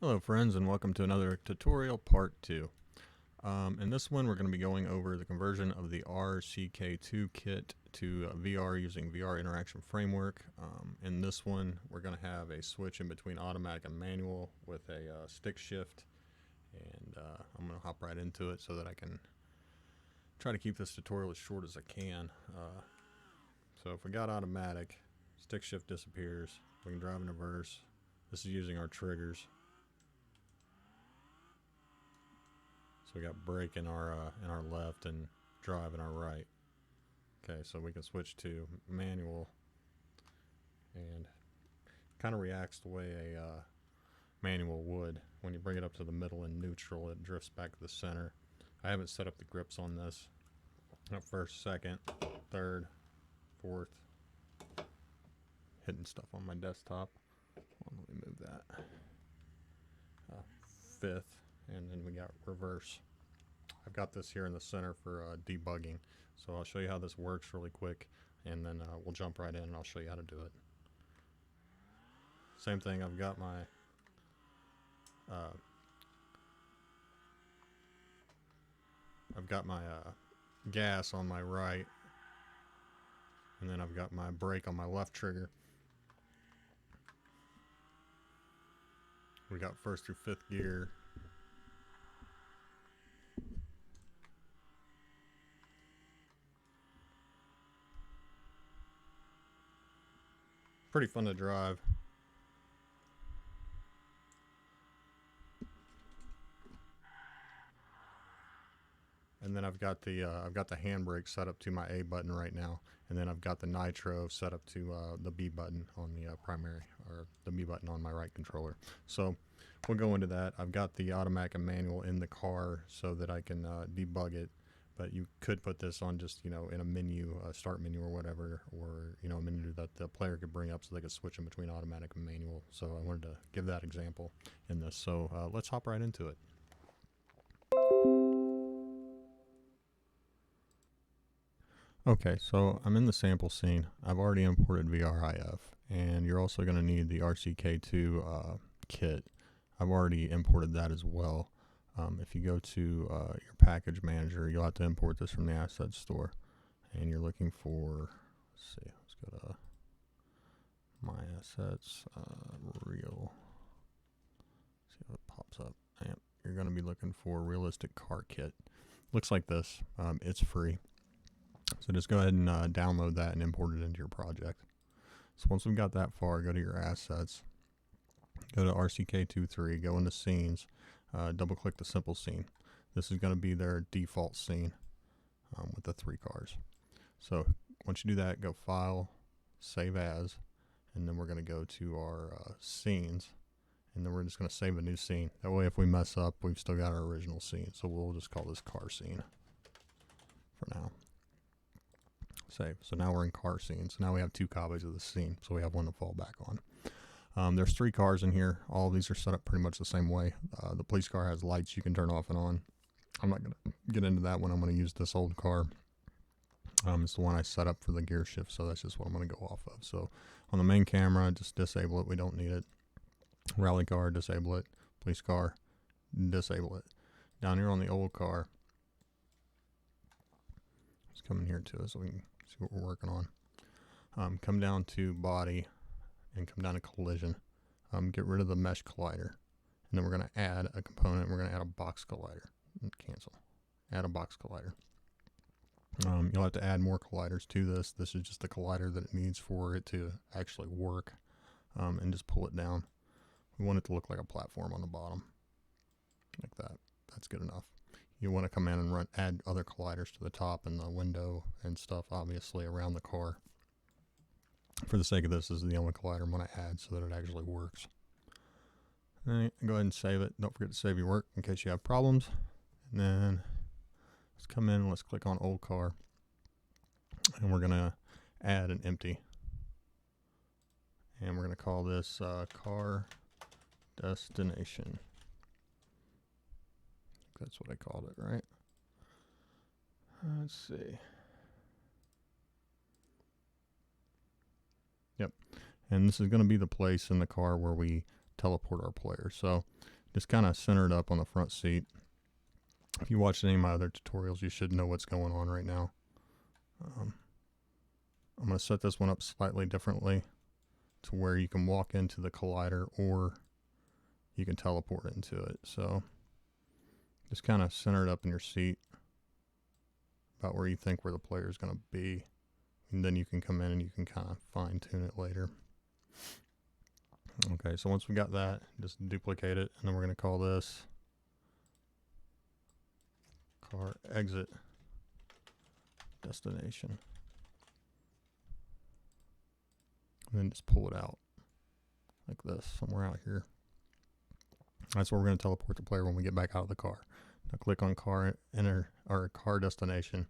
Hello friends, and welcome to another tutorial part 2. In this one we're going to be going over the conversion of the RCK2 kit to VR using VR Interaction Framework. In this one we're going to have a switch in between automatic and manual with a stick shift, and I'm going to hop right into it so that I can try to keep this tutorial as short as I can. So if we got automatic, stick shift disappears, we can drive in reverse. This is using our triggers. So we got brake in our left and drive in our right. Okay, so we can switch to manual, and kind of reacts the way a manual would. When you bring it up to the middle and neutral, it drifts back to the center. I haven't set up the grips on this. First, second, third, fourth. Hitting stuff on my desktop. Let me move that. Fifth, and then we got reverse. I've got this here in the center for debugging, so I'll show you how this works really quick, and then we'll jump right in and I'll show you how to do it. Same thing, I've got my gas on my right, and then I've got my brake on my left trigger. We got first through fifth gear. Pretty fun to drive. And then I've got the handbrake set up to my A button right now, and then I've got the nitro set up to the B button on the primary, or the B button on my right controller. So we'll go into that. I've got the automatic and manual in the car so that I can debug it, but you could put this on just, in a menu, start menu or whatever, or a menu that the player could bring up so they could switch in between automatic and manual. So I wanted to give that example in this. So let's hop right into it. Okay, so I'm in the sample scene. I've already imported VRIF, and you're also going to need the RCK2 kit. I've already imported that as well. If you go to your package manager, you'll have to import this from the asset store, and you're looking for, let's go to my assets, real, see if it pops up. Yep, you're going to be looking for realistic car kit. Looks like this. It's free. So just go ahead and download that and import it into your project. So once we've got that far, go to your assets, go to RCK23, go into scenes, double click the simple scene. This is going to be their default scene with the 3 cars. So once you do that, go File, Save As, and then we're going to go to our scenes, and then we're just going to save a new scene. That way if we mess up, we've still got our original scene. So we'll just call this car scene for now. Save. So now we're in car scene. So now we have 2 copies of the scene, so we have one to fall back on. There's 3 cars in here. All of these are set up pretty much the same way. The police car has lights you can turn off and on. I'm not going to get into that one. I'm going to use this old car. It's the one I set up for the gear shift, so that's just what I'm going to go off of. So on the main camera, just disable it. We don't need it. Rally car, disable it. Police car, disable it. Down here on the old car, let's come in here to it so we can see what we're working on. Come down to body and come down to collision. Get rid of the mesh collider, and then we're going to add a component. We're going to add a box collider. Cancel. Add a box collider. You'll have to add more colliders to this. This is just the collider that it needs for it to actually work, and just pull it down. We want it to look like a platform on the bottom, like that. That's good enough. You want to come in and add other colliders to the top and the window and stuff, obviously, around the car. For the sake of this is the only collider I'm going to add so that it actually works. All right, go ahead and save it. Don't forget to save your work in case you have problems. And then let's come in and let's click on old car. And we're going to add an empty. And we're going to call this car destination. That's what I called it, right? Let's see. Yep. And this is going to be the place in the car where we teleport our player. So just kind of center it up on the front seat. If you watched any of my other tutorials, you should know what's going on right now. I'm going to set this one up slightly differently to where you can walk into the collider or you can teleport into it. So just kind of center it up in your seat about where you think where the player is going to be. And then you can come in and you can kind of fine tune it later. Okay, so once we got that, just duplicate it, and then we're going to call this car exit destination. And then just pull it out like this, somewhere out here. That's where we're going to teleport the player when we get back out of the car. Now click on car, enter our car destination,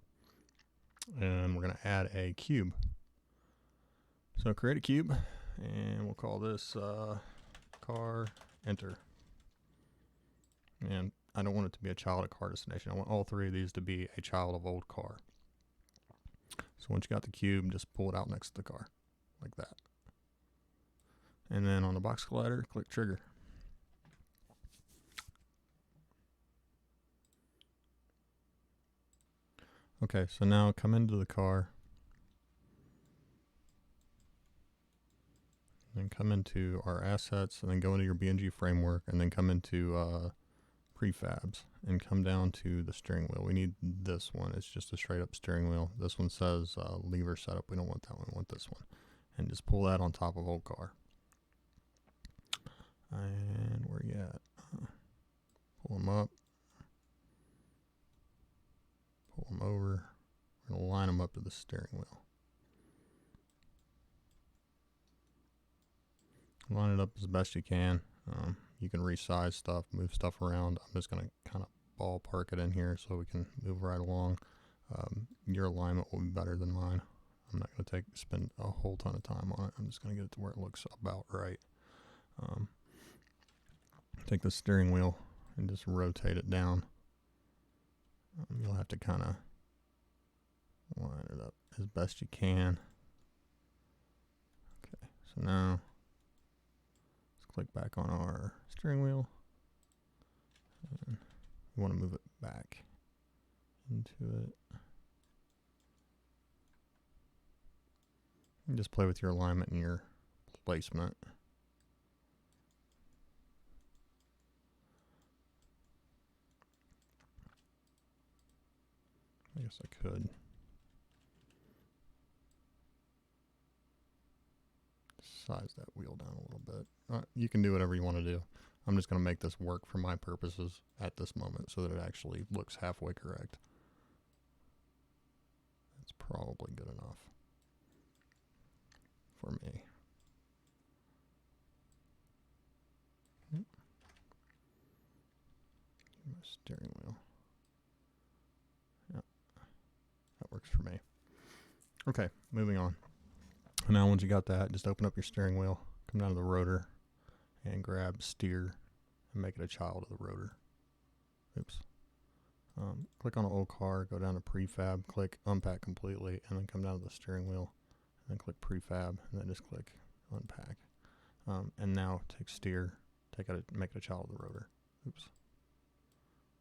and we're going to add a cube. So create a cube, and we'll call this car enter. And I don't want it to be a child of car destination. I want all three of these to be a child of old car. So once you got the cube, just pull it out next to the car, like that. And then on the box collider, click trigger. Okay, so now come into the car, and then come into our assets, and then go into your BNG framework, and then come into prefabs, and come down to the steering wheel. We need this one. It's just a straight up steering wheel. This one says lever setup. We don't want that one. We want this one. And just pull that on top of old car. And where you at? Pull them up. Pull them over. We're going to line them up to the steering wheel. Line it up as best you can. You can resize stuff, move stuff around. I'm just going to kind of ballpark it in here so we can move right along. Your alignment will be better than mine. I'm not going to spend a whole ton of time on it. I'm just going to get it to where it looks about right. Take the steering wheel and just rotate it down. You'll have to kind of line it up as best you can. Okay, so now let's click back on our steering wheel. And we want to move it back into it. And just play with your alignment and your placement. I guess I could size that wheel down a little bit. You can do whatever you want to do. I'm just going to make this work for my purposes at this moment so that it actually looks halfway correct. That's probably good enough for me. My steering wheel. That works for me. Okay, moving on. Now once you got that, just open up your steering wheel, come down to the rotor, and grab steer, and make it a child of the rotor. Oops. Click on an old car, go down to prefab, click unpack completely, and then come down to the steering wheel, and then click prefab, and then just click unpack. And now take steer, make it a child of the rotor. Oops.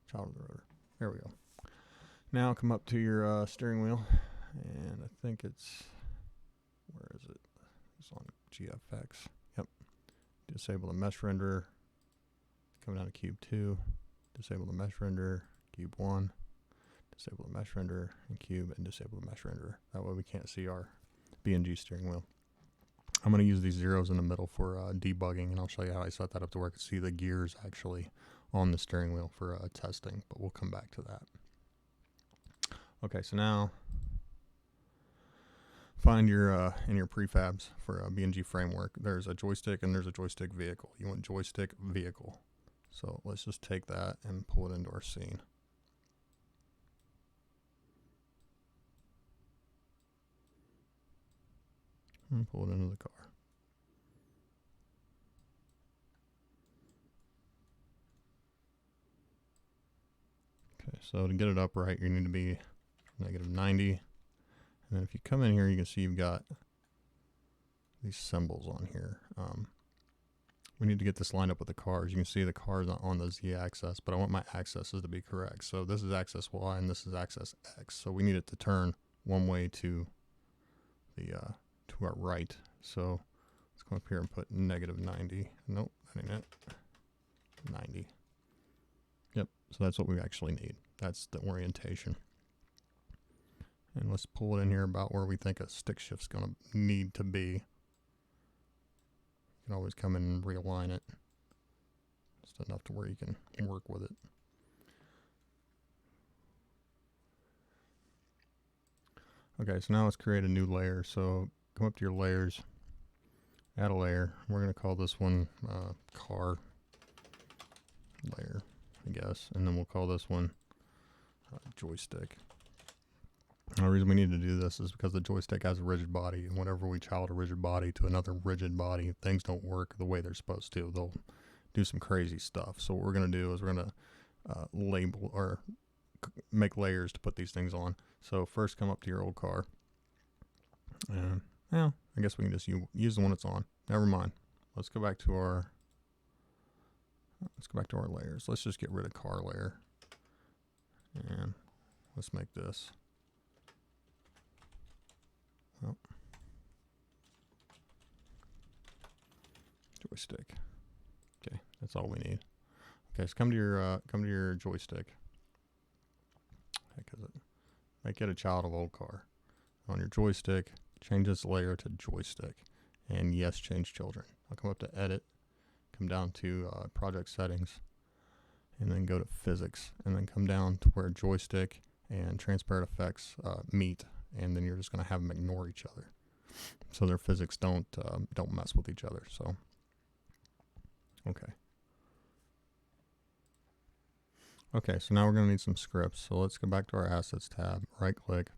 Child of the rotor. There we go. Now come up to your steering wheel, and I think it's, where is it? It's on GFX. Yep. Disable the mesh renderer. Come down to cube 2. Disable the mesh renderer. Cube 1. Disable the mesh renderer and cube, and disable the mesh renderer. That way we can't see our BNG steering wheel. I'm going to use these zeros in the middle for debugging, and I'll show you how I set that up to where I can see the gears actually on the steering wheel for testing, but we'll come back to that. Okay, so now find your in your prefabs for a BNG framework. There's a joystick and there's a joystick vehicle. You want joystick vehicle. So let's just take that and pull it into our scene. And pull it into the car. Okay, so to get it upright, you need to be -90. And then if you come in here, you can see you've got these symbols on here. we need to get this lined up with the cars. You can see the cars on the z-axis, but I want my axes to be correct. So this is axis y and this is axis x. So we need it to turn one way to the to our right. So let's come up here and put -90. Nope, that ain't it. 90. Yep, so that's what we actually need. That's the orientation. And let's pull it in here about where we think a stick shift's going to need to be. You can always come in and realign it. Just enough to where you can work with it. Okay, so now let's create a new layer. So come up to your layers, add a layer. We're going to call this one car layer, I guess. And then we'll call this one joystick. And the reason we need to do this is because the joystick has a rigid body, and whenever we child a rigid body to another rigid body, things don't work the way they're supposed to. They'll do some crazy stuff. So what we're going to do is we're going to label or make layers to put these things on. So first come up to your old car. And well, I guess we can just use the one that's on. Never mind. Let's go back to our layers. Let's just get rid of car layer. And let's make this. Oh. Joystick. Okay, that's all we need. Okay, so come to your joystick. Heck is it? Make it a child of old car. On your joystick, change this layer to joystick, and yes, change children. I'll come up to edit, come down to project settings, and then go to physics, and then come down to where joystick and transparent effects meet. And then you're just going to have them ignore each other, so their physics don't mess with each other. So, okay, so now we're going to need some scripts. So let's go back to our assets tab, right click,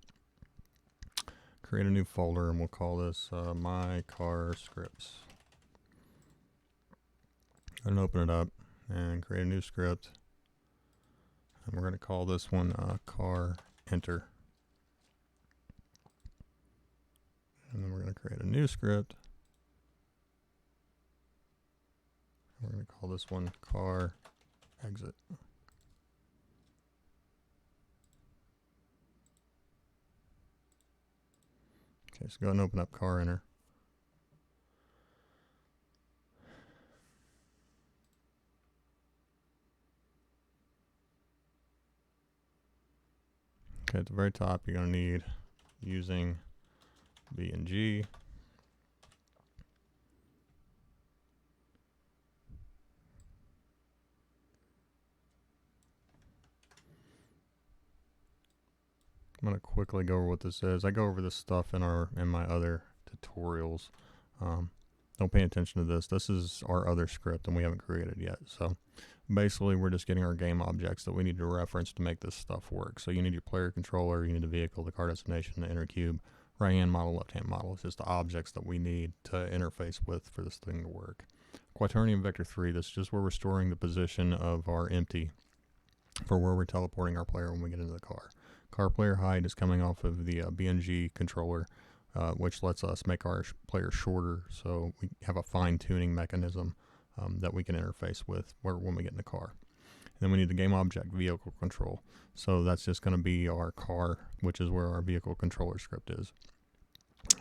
create a new folder, and we'll call this my car scripts. And open it up and create a new script, and we're going to call this one car enter. And then we're going to create a new script. We're going to call this one car exit. Okay, so go ahead and open up car enter. Okay, at the very top, you're going to need using B&G. I'm going to quickly go over what this is. I go over this stuff in my other tutorials. Don't pay attention to this. This is our other script, and we haven't created yet. So basically, we're just getting our game objects that we need to reference to make this stuff work. So you need your player controller, you need the vehicle, the car destination, the inner cube, right-hand model, left-hand model. It's just the objects that we need to interface with for this thing to work. Quaternion vector 3, this is just where we're storing the position of our empty for where we're teleporting our player when we get into the car. Car player height is coming off of the BNG controller, which lets us make our player shorter, so we have a fine-tuning mechanism that we can interface with when we get in the car. And then we need the game object vehicle control. So that's just going to be our car, which is where our vehicle controller script is.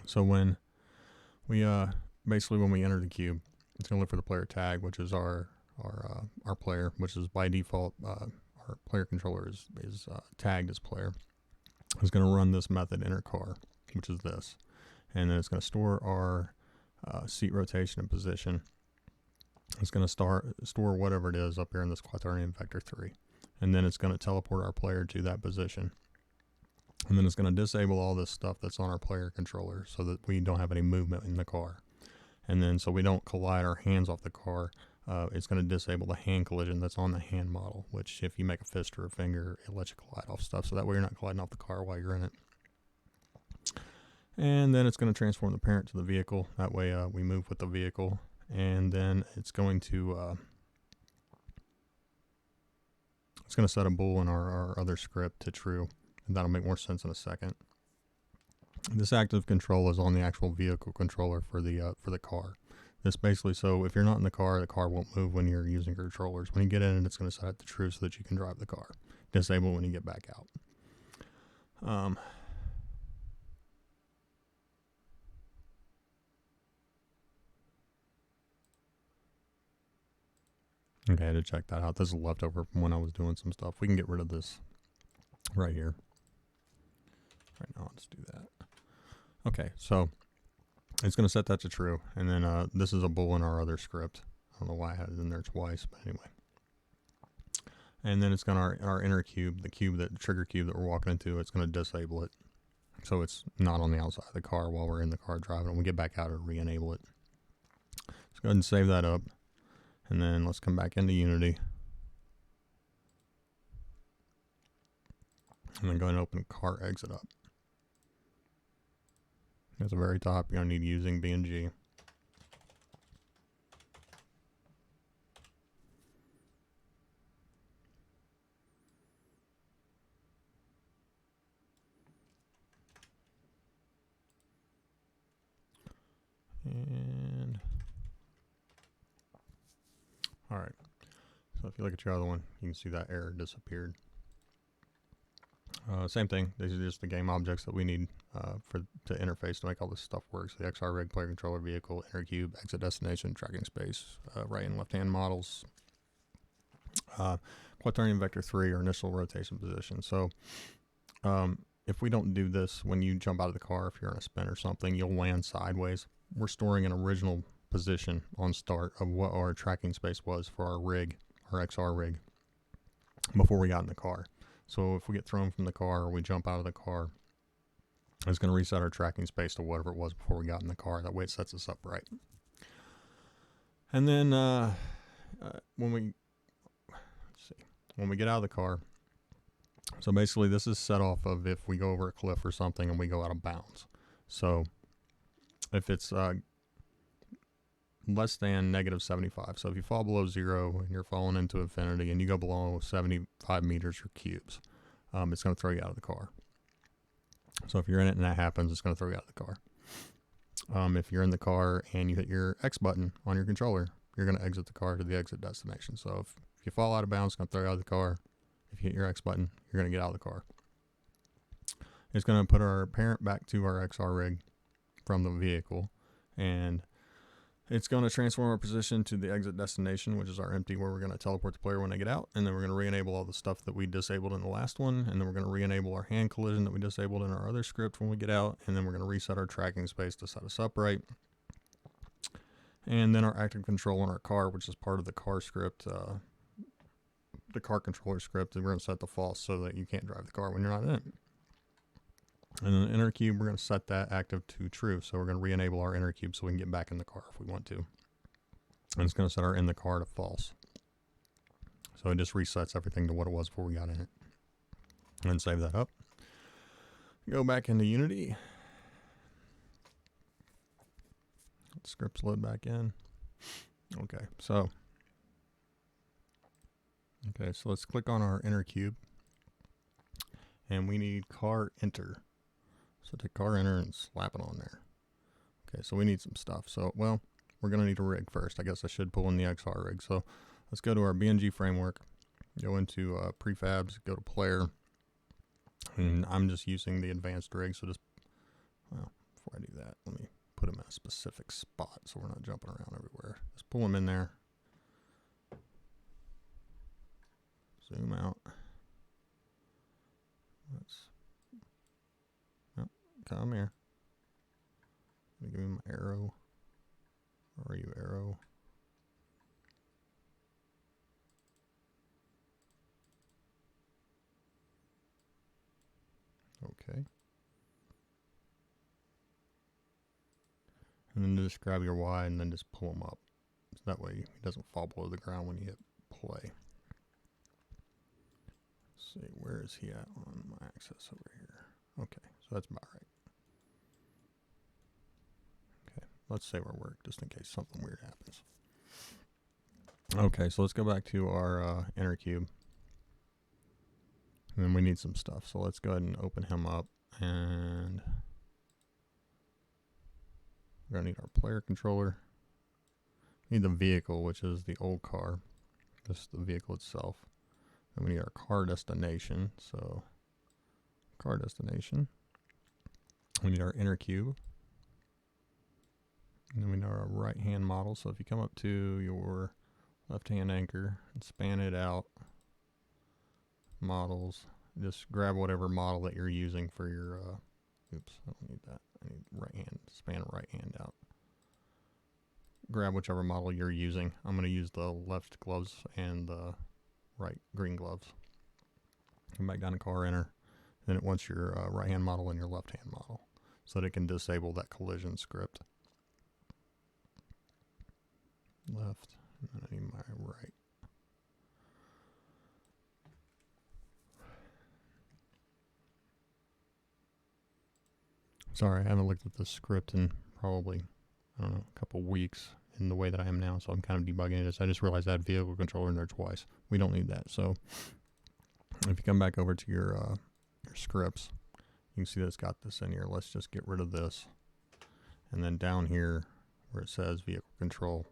So when we basically when we enter the cube, it's going to look for the player tag, which is our player, which is by default our player controller is tagged as player. It's going to run this method enter car, which is this, and then it's going to store our seat rotation and position. It's going to store whatever it is up here in this Quaternion vector 3, and then it's going to teleport our player to that position. And then it's going to disable all this stuff that's on our player controller so that we don't have any movement in the car. And then so we don't collide our hands off the car, it's going to disable the hand collision that's on the hand model, which if you make a fist or a finger, it lets you collide off stuff. So that way you're not colliding off the car while you're in it. And then it's going to transform the parent to the vehicle. That way we move with the vehicle. And then it's going to set a bool in our other script to true. And that'll make more sense in a second. This active control is on the actual vehicle controller for the car. This basically, so if you're not in the car won't move when you're using your controllers. When you get in it, it's going to set it to true so that you can drive the car. Disable when you get back out. Okay, I had to check that out. This is leftover from when I was doing some stuff. We can get rid of this right here. Right now, let's do that. Okay, so it's going to set that to true. And then this is a bool in our other script. I don't know why I had it in there twice, but anyway. And then it's going to our inner cube, the trigger cube that we're walking into, it's going to disable it. So it's not on the outside of the car while we're in the car driving. When we get back out, it'll re-enable it. Let's go ahead and save that up. And then let's come back into Unity. And then go ahead and open car exit up. At the very top, you're going to need using BNG. And all right, so if you look at your other one, you can see that error disappeared. Same thing, these are just the game objects that we need to interface to make all this stuff work. So the XR rig, player controller, vehicle, inner cube, exit destination, tracking space, right and left hand models, quaternion vector 3 or initial rotation position. So if we don't do this, when you jump out of the car, if you're on a spin or something, you'll land sideways. We're storing an original position on start of what our tracking space was for our rig, our XR rig, before we got in the car. So if we get thrown from the car or we jump out of the car, it's going to reset our tracking space to whatever it was before we got in the car. That way it sets us up right. And then when we get out of the car, so basically this is set off of if we go over a cliff or something and we go out of bounds. So if it's less than -75, so if you fall below 0 and you're falling into infinity and you go below 75 meters or cubes, it's going to throw you out of the car. So if you're in it and that happens, it's going to throw you out of the car. If you're in the car and you hit your X button on your controller, you're going to exit the car to the exit destination. So if you fall out of bounds, it's going to throw you out of the car. If you hit your X button, you're going to get out of the car. It's going to put our parent back to our XR rig from the vehicle, and it's going to transform our position to the exit destination, which is our empty, where we're going to teleport the player when they get out, and then we're going to re-enable all the stuff that we disabled in the last one, and then we're going to re-enable our hand collision that we disabled in our other script when we get out, and then we're going to reset our tracking space to set us up right. And then our active control in our car, which is part of the car script, the car controller script, and we're going to set the false so that you can't drive the car when you're not in it. And then the inner cube, we're going to set that active to true. So we're going to re-enable our inner cube so we can get back in the car if we want to. And it's going to set our in the car to false. So it just resets everything to what it was before we got in it. And then save that up. Go back into Unity. Let scripts load back in. Okay, so let's click on our inner cube. And we need car enter. So take car enter and slap it on there. Okay, so we need some stuff. So, well, we're going to need a rig first. I guess I should pull in the XR rig. So let's go to our BNG framework, go into prefabs, go to player. And I'm just using the advanced rig. So just, well, before I do that, let me put them in a specific spot so we're not jumping around everywhere. Just pull them in there. Zoom out. Come here. Give me my arrow. Where are you, arrow? Okay. And then just grab your Y and then just pull them up. So that way he doesn't fall below the ground when you hit play. Let's see, where is he at on my axis over here? Okay, so that's about right. Okay, let's save our work just in case something weird happens. Okay, so let's go back to our inner cube. And then we need some stuff. So let's go ahead and open him up. And we're going to need our player controller. need the vehicle, which is the old car. This is the vehicle itself. Then we need our car destination. So car destination. We need our inner cube. And then we need our right hand model. So if you come up to your left hand anchor and span it out, models, just grab whatever model that you're using for your, oops, I don't need that. I need right hand, span right hand out. Grab whichever model you're using. I'm going to use the left gloves and the right green gloves. Come back down to car enter. Then it wants your right hand model and your left hand model so that it can disable that collision script. Left, and then I need my right. Sorry, I haven't looked at the script in probably, I don't know, a couple weeks in the way that I am now, so I'm kind of debugging it. I just realized I had vehicle controller in there twice. We don't need that. So if you come back over to your scripts, you can see that it's got this in here. Let's just get rid of this. And then down here where it says vehicle control,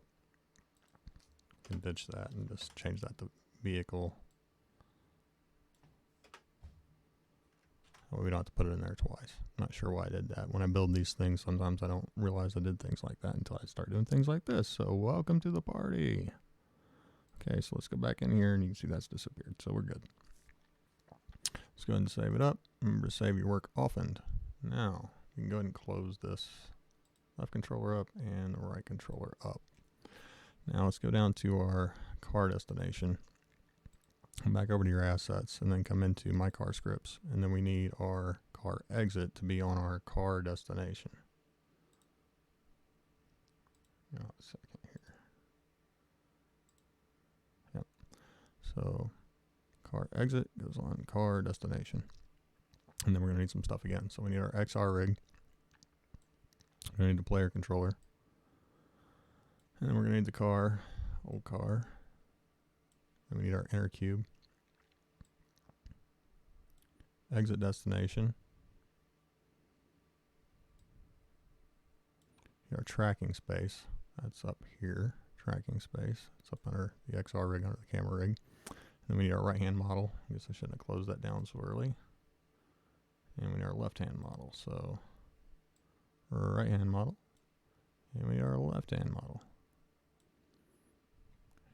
you can ditch that and just change that to vehicle. We don't have to put it in there twice. Not sure why I did that. When I build these things, sometimes I don't realize I did things like that until I start doing things like this. So welcome to the party. Okay, so let's go back in here and you can see that's disappeared. So we're good. Let's go ahead and save it up. Remember to save your work often. Now, you can go ahead and close this left controller up and the right controller up. Now let's go down to our car destination. Come back over to your assets and then come into my car scripts, and then we need our car exit to be on our car destination. Oh, a second here. Yep. So car exit goes on car destination, and then we're going to need some stuff again. So we need our XR rig. We're going to need the player controller, and then we're going to need the car, old car. Then we need our inner cube, exit destination, our tracking space, that's up here, tracking space, it's up under the XR rig, under the camera rig. And then we need our right hand model. I guess I shouldn't have closed that down so early. And we need our left hand model, so right hand model, and we need our left hand model.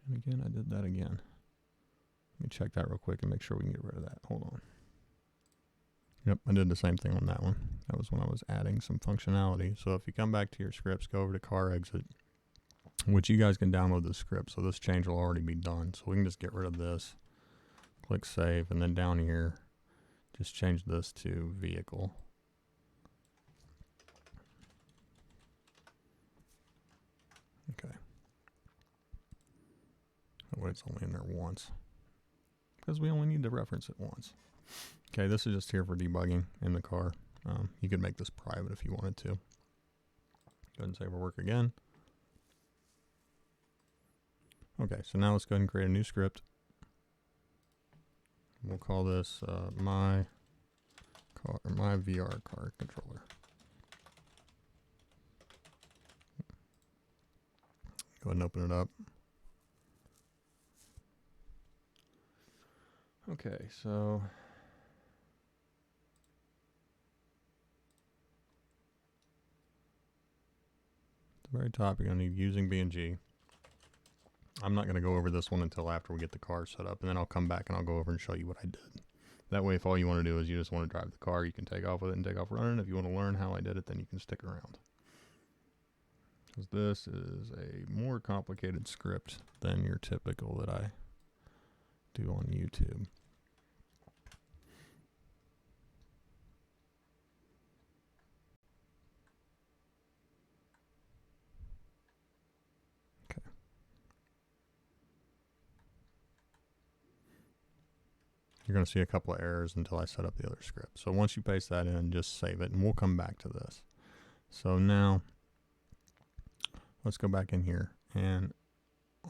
And again, I did that again. Let me check that real quick and make sure we can get rid of that. Hold on. Yep, I did the same thing on that one. That was when I was adding some functionality. So if you come back to your scripts, go over to car exit, which you guys can download the script. So this change will already be done. So we can just get rid of this, click save, and then down here, just change this to vehicle. Okay. That way it's only in there once, because we only need to reference it once. Okay, this is just here for debugging in the car. You could make this private if you wanted to. Go ahead and save our work again. Okay, so now let's go ahead and create a new script. We'll call this my VR car controller. Go ahead and open it up. Okay, so at the very top, you're going to need using B&G. I'm not going to go over this one until after we get the car set up, and then I'll come back and I'll go over and show you what I did. That way, if all you want to do is you just want to drive the car, you can take off with it and take off running. If you want to learn how I did it, then you can stick around. Because this is a more complicated script than your typical that I do on YouTube. You're going to see a couple of errors until I set up the other script. So once you paste that in, just save it, and we'll come back to this. So now, let's go back in here, and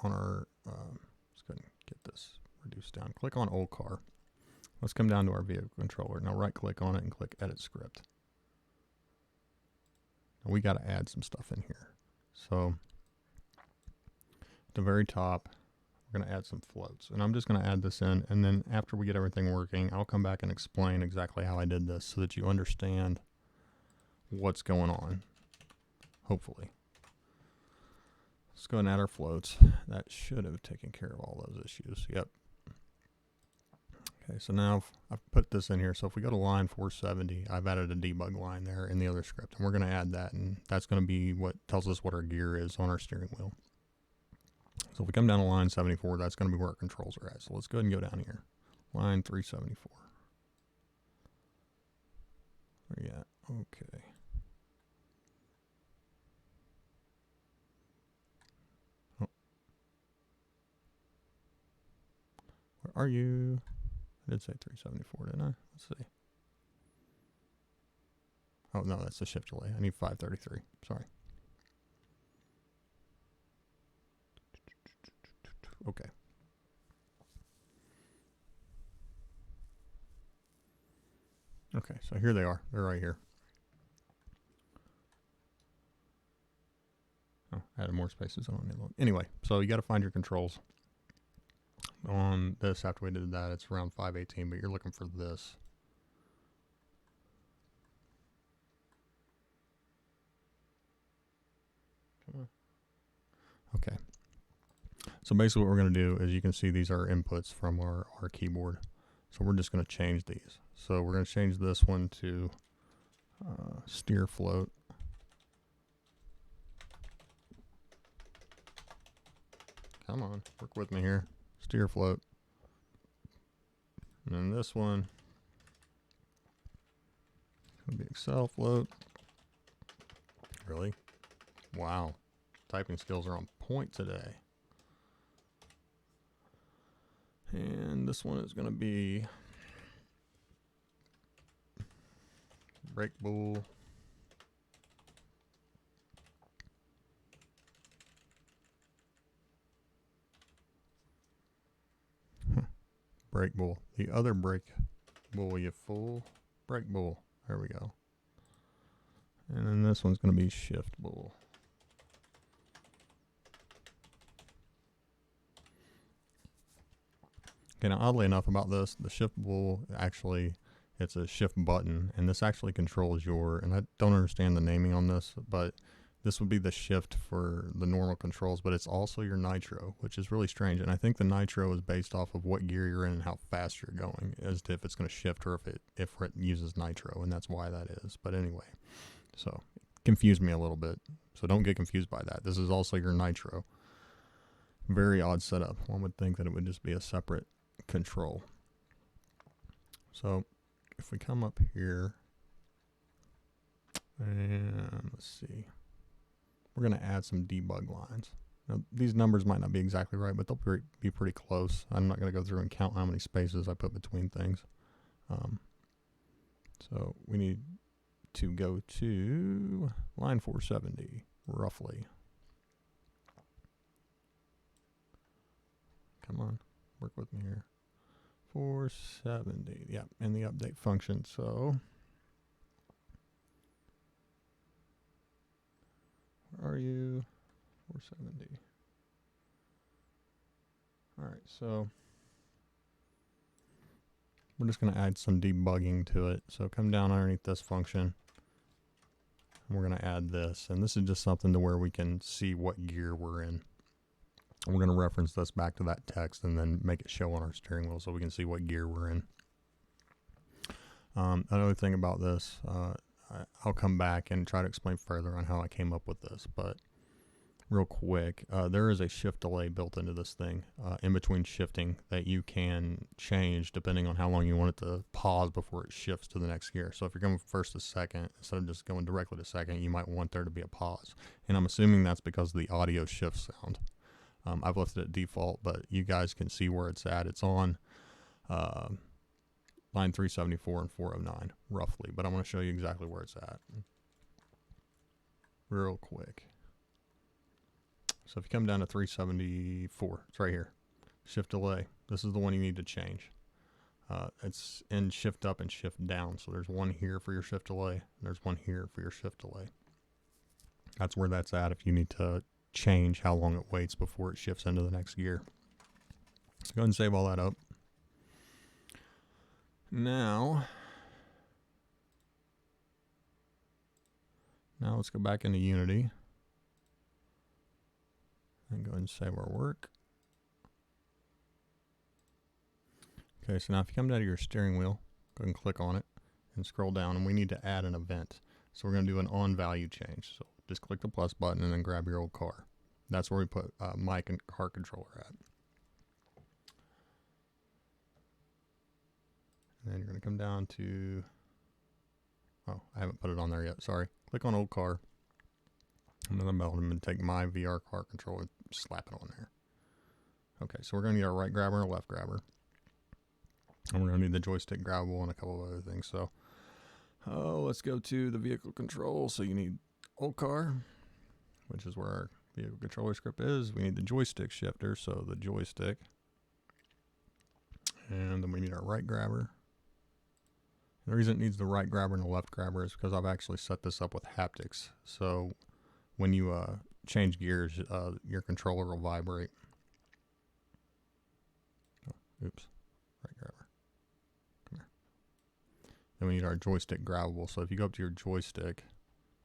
on our, let's go ahead and get this reduced down. Click on old car. Let's come down to our vehicle controller. Now right click on it and click edit script. Now we got to add some stuff in here. So At the very top, we're going to add some floats. And I'm just going to add this in, and then after we get everything working, I'll come back and explain exactly how I did this so that you understand what's going on, hopefully. Let's go and add our floats. That should have taken care of all those issues. Yep. Okay, so now I've put this in here. So if we go to line 470, I've added a debug line there in the other script, and we're going to add that, and that's going to be what tells us what our gear is on our steering wheel. So if we come down to line 74, that's going to be where our controls are at. So let's go ahead and go down here. Line 374. Where you at? Okay. Oh. Where are you? I did say 374, didn't I? Let's see. Oh, no, that's the shift delay. I need 533. Sorry. Okay. Okay, so here they are. They're right here. Oh, added more spaces. I don't need them. Anyway, so you got to find your controls. On this, after we did that, it's around 518, but you're looking for this. Come on. Okay. So basically what we're going to do is, you can see these are inputs from our keyboard. So we're just going to change these. So we're going to change this one to steer float. Come on, work with me here. Steer float. And then this one is going to be Excel float. Really? Wow. Typing skills are on point today. And this one is going to be brake bool. Brake bool. The other brake bool, you fool. Brake bool. There we go. And then this one's going to be shift bool. Okay, now oddly enough about this, the shift bool, actually, it's a shift button, and this actually controls your, and I don't understand the naming on this, but this would be the shift for the normal controls, but it's also your nitro, which is really strange. And I think the nitro is based off of what gear you're in and how fast you're going, as to if it's going to shift or if it uses nitro, and that's why that is. But anyway, so it confused me a little bit, so don't get confused by that. This is also your nitro. Very odd setup. One would think that it would just be a separate control. So if we come up here and let's see, we're going to add some debug lines. Now these numbers might not be exactly right, but they'll be pretty close. I'm not going to go through and count how many spaces I put between things. So we need to go to line 470 roughly. Come on, work with me here. 470, yeah, in the update function. So where are you? 470. All right, so we're just going to add some debugging to it. So come down underneath this function, and we're going to add this. And this is just something to where we can see what gear we're in. We're going to reference this back to that text and then make it show on our steering wheel so we can see what gear we're in. Another thing about this, I'll come back and try to explain further on how I came up with this, but real quick, there is a shift delay built into this thing in between shifting that you can change depending on how long you want it to pause before it shifts to the next gear. So if you're going first to second, instead of just going directly to second, you might want there to be a pause. And I'm assuming that's because of the audio shift sound. I've left it at default, but you guys can see where it's at. It's on line 374 and 409, roughly. But I'm going to show you exactly where it's at real quick. So if you come down to 374, it's right here. Shift delay. This is the one you need to change. It's in shift up and shift down. So there's one here for your shift delay, and there's one here for your shift delay. That's where that's at if you need to change how long it waits before it shifts into the next gear. So go ahead and save all that up. Now let's go back into Unity and go ahead and save our work. Okay, so now if you come down to your steering wheel, go ahead and click on it and scroll down, and we need to add an event. So we're going to do an on value change. So just click the plus button and then grab your old car. That's where we put my car controller at. And then you're going to come down to, oh, I haven't put it on there yet, sorry. Click on old car. And then I'm going to take my VR car controller, slap it on there. Okay, so we're going to need our right grabber and a left grabber. And we're going to need the joystick grabbable and a couple of other things. So let's go to the vehicle control. So you need old car, which is where our vehicle controller script is. We need the joystick shifter, so the joystick. And then we need our right grabber. And the reason it needs the right grabber and the left grabber is because I've actually set this up with haptics. So when you change gears, your controller will vibrate. Oh, oops, right grabber. Then we need our joystick grabbable. So if you go up to your joystick,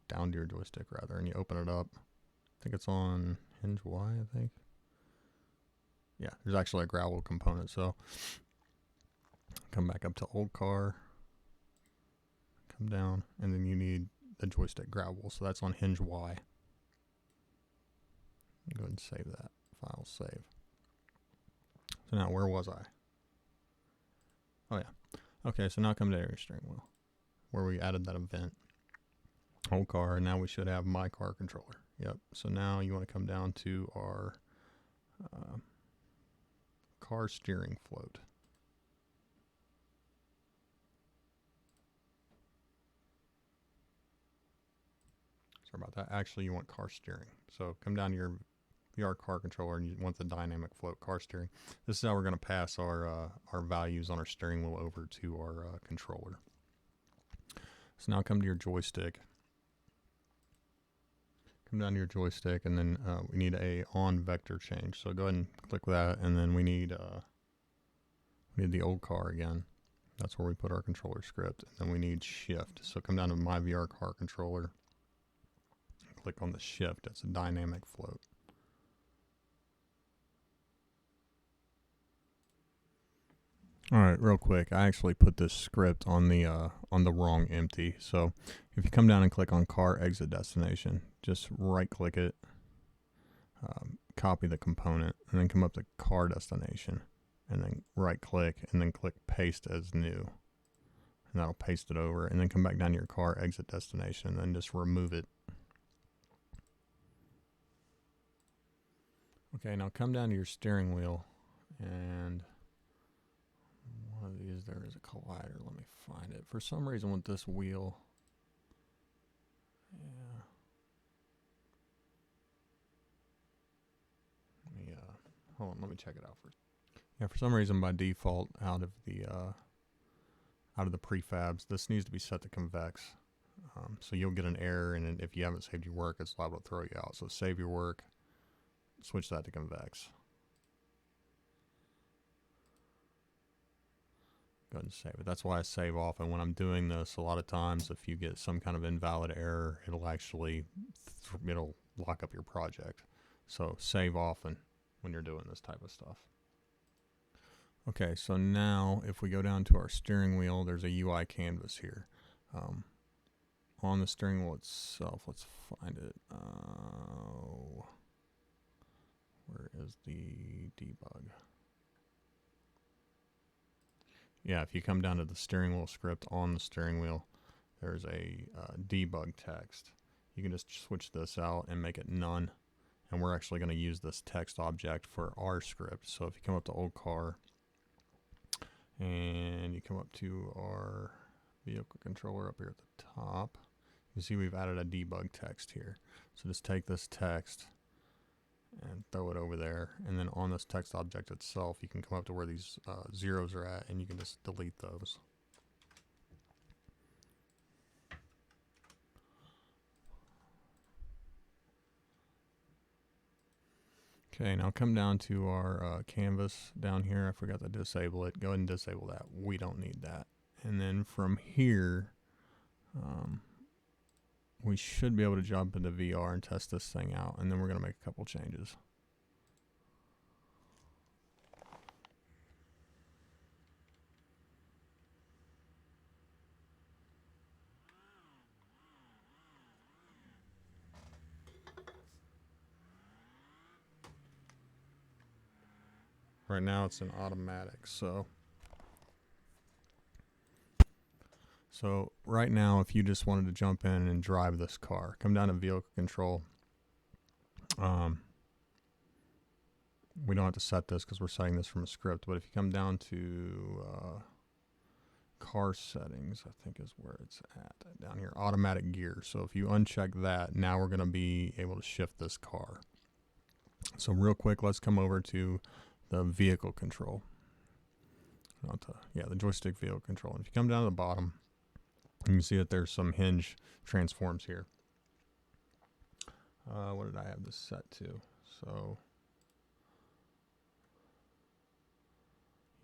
down to your joystick rather, and you open it up, I think it's on hinge Y, I think. Yeah, there's actually a grabbable component. So come back up to old car, come down, and then you need the joystick grabbable. So that's on hinge Y. Go ahead and save that. File save. So now where was I? Oh yeah. Okay, so now come to your steering wheel, where we added that event. Old car, and now we should have my car controller. Yep, so now you want to come down to our car steering float. Sorry about that. Actually, you want car steering. So come down to your VR car controller and you want the dynamic float car steering. This is how we're going to pass our values on our steering wheel over to our controller. So now come to your joystick. Come down to your joystick, and then we need a on vector change. So go ahead and click that, and then we need the old car again. That's where we put our controller script, and then we need shift. So come down to my VR car controller. Click on the shift. That's a dynamic float. All right, real quick, I actually put this script on the wrong empty. So if you come down and click on car exit destination, just right click it, copy the component, and then come up to car destination, and then right click, and then click paste as new, and that'll paste it over, and then come back down to your car exit destination, and then just remove it. Okay, now come down to your steering wheel, and one of these, there is a collider. Let me find it. For some reason with this wheel, yeah. Let me hold on. Let me check it out first. Yeah, for some reason by default, out of the prefabs, this needs to be set to convex. So you'll get an error, and if you haven't saved your work, it's liable to throw you out. So save your work, switch that to convex. Go ahead and save it. That's why I save often. When I'm doing this, a lot of times if you get some kind of invalid error, it'll actually lock up your project. So save often when you're doing this type of stuff. Okay, so now if we go down to our steering wheel, there's a UI canvas here. On the steering wheel itself, let's find it. Where is the debug? Yeah, if you come down to the steering wheel script on the steering wheel, there's a debug text. You can just switch this out and make it none. And we're actually going to use this text object for our script. So if you come up to old car and you come up to our vehicle controller up here at the top, you see we've added a debug text here. So just take this text and throw it over there, and then on this text object itself you can come up to where these zeros are at, and you can just delete those. Okay, now come down to our canvas down here. I forgot to disable it. Go ahead and disable that. We don't need that. And then from here, we should be able to jump into VR and test this thing out. And then we're going to make a couple changes. Right now it's in automatic, so right now if you just wanted to jump in and drive this car, come down to vehicle control. We don't have to set this because we're setting this from a script, but if you come down to car settings, I think is where it's at, down here, automatic gear. So if you uncheck that, now we're going to be able to shift this car. So real quick, let's come over to the vehicle control. The joystick vehicle control. And if you come down to the bottom, you can see that there's some hinge transforms here. What did I have this set to? So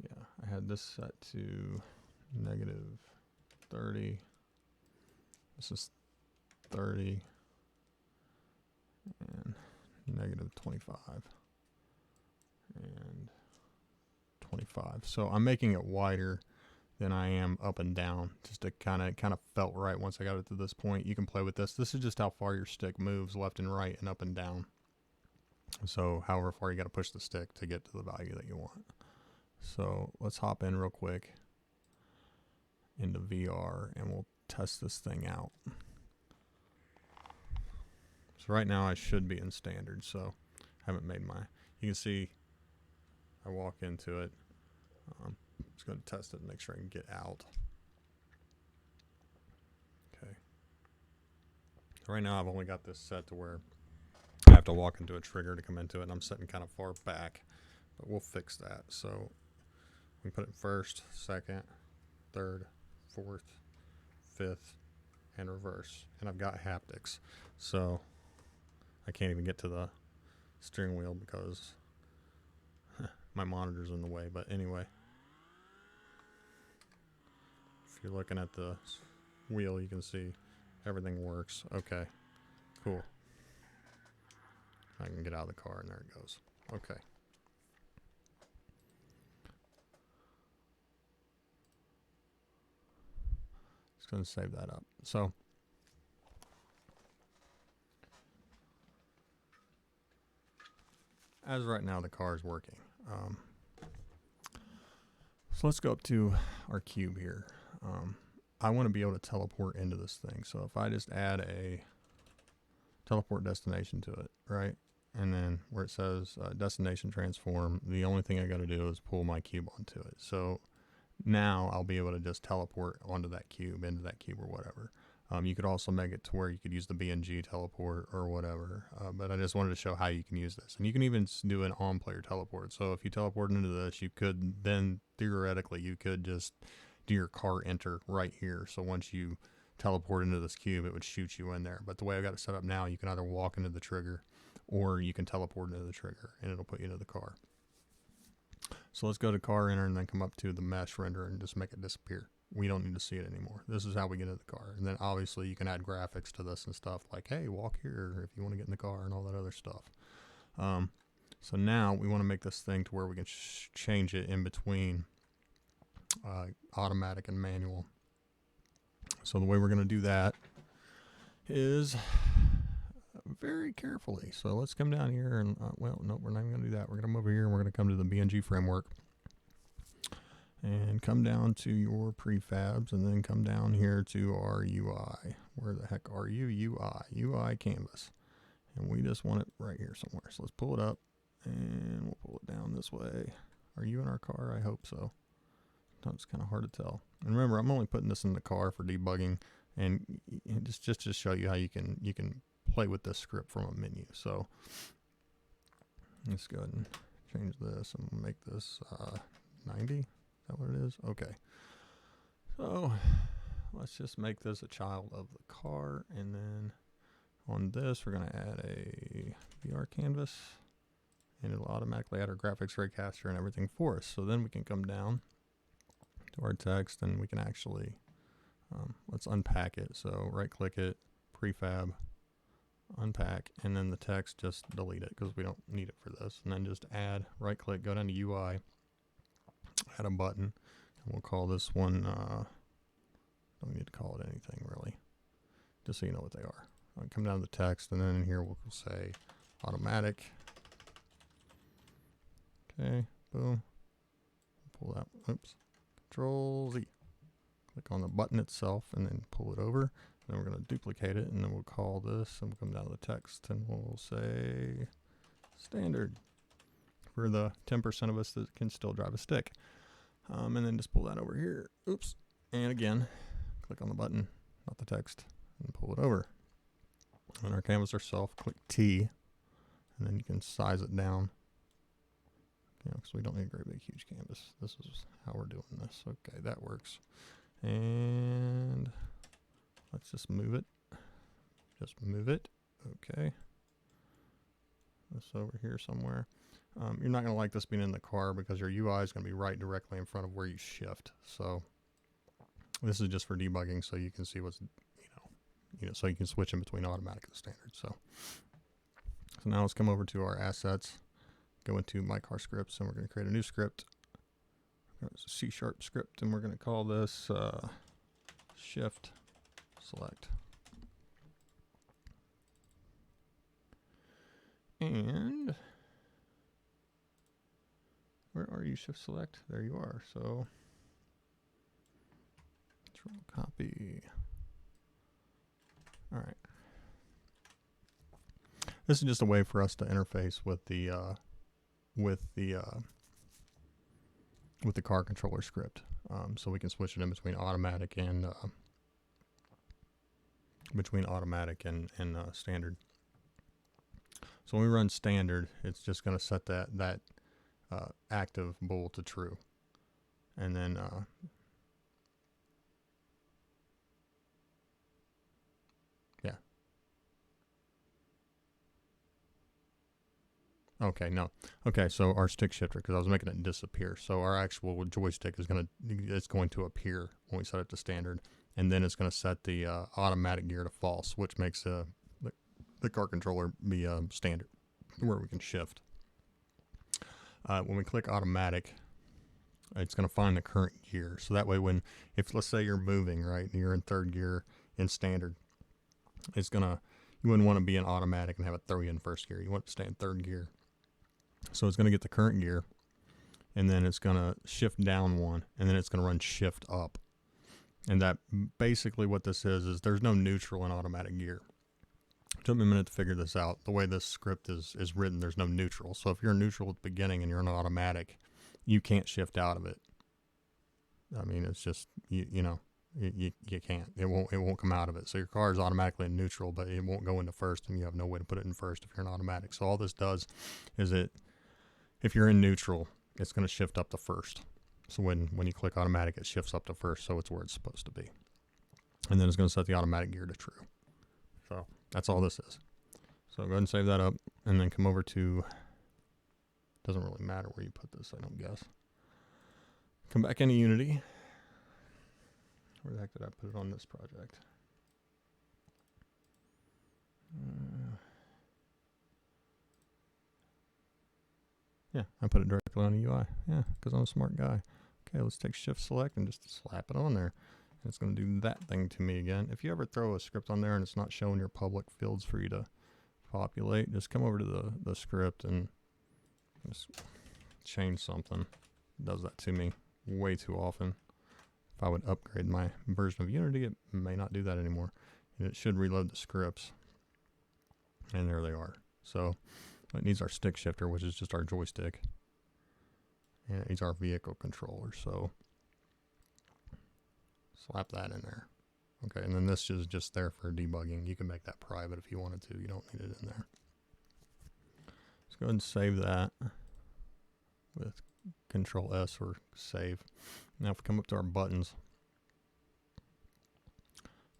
yeah, I had this set to -30. This is 30 and -25 and 25. So I'm making it wider than I am up and down, just to kind of felt right once I got it to this point. You can play with this. This is just how far your stick moves left and right and up and down. So however far you got to push the stick to get to the value that you want. So let's hop in real quick into VR and we'll test this thing out. So right now I should be in standard, so I haven't made my, you can see I walk into it. I'm just going to test it and make sure I can get out. Okay. So right now I've only got this set to where I have to walk into a trigger to come into it, and I'm sitting kind of far back, but we'll fix that. So we put it first, second, third, fourth, fifth, and reverse. And I've got haptics, so I can't even get to the steering wheel because my monitor's in the way. But anyway, if you're looking at the wheel, you can see everything works. Okay, cool. I can get out of the car, and there it goes. Okay. Just going to save that up. So as right now, the car is working. So let's go up to our cube here. I want to be able to teleport into this thing. So if I just add a teleport destination to it, right? And then where it says destination transform, the only thing I got to do is pull my cube onto it. So now I'll be able to just teleport onto that cube, into that cube or whatever. You could also make it to where you could use the BNG teleport or whatever, but I just wanted to show how you can use this. And you can even do an on-player teleport. So if you teleport into this, you could then, theoretically, you could just do your car enter right here. So once you teleport into this cube, it would shoot you in there. But the way I've got it set up now, you can either walk into the trigger or you can teleport into the trigger, and it'll put you into the car. So let's go to car enter and then come up to the mesh render and just make it disappear. We don't need to see it anymore. This is how we get into the car. And then obviously you can add graphics to this and stuff like, hey, walk here if you want to get in the car and all that other stuff. So now we want to make this thing to where we can change it in between automatic and manual. So the way we're going to do that is very carefully. So let's come down here and, well, no, we're not even going to do that. We're going to come over here and we're going to come to the BNG framework. And come down to your prefabs and then come down here to our UI. Where the heck are you? UI canvas. And we just want it right here somewhere. So let's pull it up and we'll pull it down this way. Are you in our car? I hope so. It's kind of hard to tell. And remember, I'm only putting this in the car for debugging and just to show you how you can play with this script from a menu. So let's go ahead and change this and make this 90. Is that what it is? Okay. So let's just make this a child of the car, and then on this we're going to add a VR canvas, and it'll automatically add our graphics raycaster and everything for us. So then we can come down to our text and we can actually, let's unpack it. So right click it, prefab, unpack, and then the text, just delete it because we don't need it for this. And then just add, right click, go down to UI, add a button, and we'll call this one, don't need to call it anything really, just so you know what they are. I'll come down to the text, and then in here we'll say automatic. Okay, boom. Pull that, oops, Control Z. Click on the button itself and then pull it over. Then we're going to duplicate it, and then we'll call this, and we'll come down to the text, and we'll say standard for the 10% of us that can still drive a stick. And then just pull that over here. Oops. And again, click on the button, not the text, and pull it over. On our canvas ourselves, click T, and then you can size it down. Because we don't need a great big huge canvas. This is how we're doing this. Okay, that works. And let's just move it. Just move it. Okay. This over here somewhere. You're not going to like this being in the car because your UI is going to be right directly in front of where you shift. So this is just for debugging, so you can see what's, so you can switch in between automatic and standard. So now let's come over to our assets, go into my car scripts, and we're going to create a new script. It's a C# script, and we're going to call this shift select. And where are you, shift select? There you are. So control copy. All right. This is just a way for us to interface with the car controller script, so we can switch it in between automatic and standard. So when we run standard, it's just going to set that active bool to true, and then yeah. Okay, no. Okay, so our stick shifter, because I was making it disappear. So our actual joystick is going to appear when we set it to standard, and then it's going to set the automatic gear to false, which makes the car controller be standard, where we can shift. When we click automatic, it's going to find the current gear. So that way, if let's say you're moving, right, and you're in third gear in standard, you wouldn't want to be in automatic and have it throw you in first gear. You want to stay in third gear. So it's going to get the current gear, and then it's going to shift down one, and then it's going to run shift up. And that basically what this is there's no neutral in automatic gear. It took me a minute to figure this out. The way this script is written, there's no neutral. So if you're neutral at the beginning and you're in automatic, you can't shift out of it. I mean, it's just, you can't. It won't come out of it. So your car is automatically in neutral, but it won't go into first, and you have no way to put it in first if you're in automatic. So all this does is if you're in neutral, it's going to shift up to first. So when you click automatic, it shifts up to first, so it's where it's supposed to be. And then it's going to set the automatic gear to true. So that's all this is. So go ahead and save that up, and then come over to, doesn't really matter where you put this, I don't guess. Come back into Unity. Where the heck did I put it on this project? Yeah, I put it directly on the UI. Yeah, because I'm a smart guy. Okay, let's take shift select and just slap it on there. And it's going to do that thing to me again. If you ever throw a script on there and it's not showing your public fields for you to populate, just come over to the script and just change something. It does that to me way too often. If I would upgrade my version of Unity, it may not do that anymore. And it should reload the scripts. And there they are. So it needs our stick shifter, which is just our joystick. And it needs our vehicle controller. So slap that in there. Okay, and then this is just there for debugging. You can make that private if you wanted to. You don't need it in there. Let's go ahead and save that with Control S or save. Now if we come up to our buttons,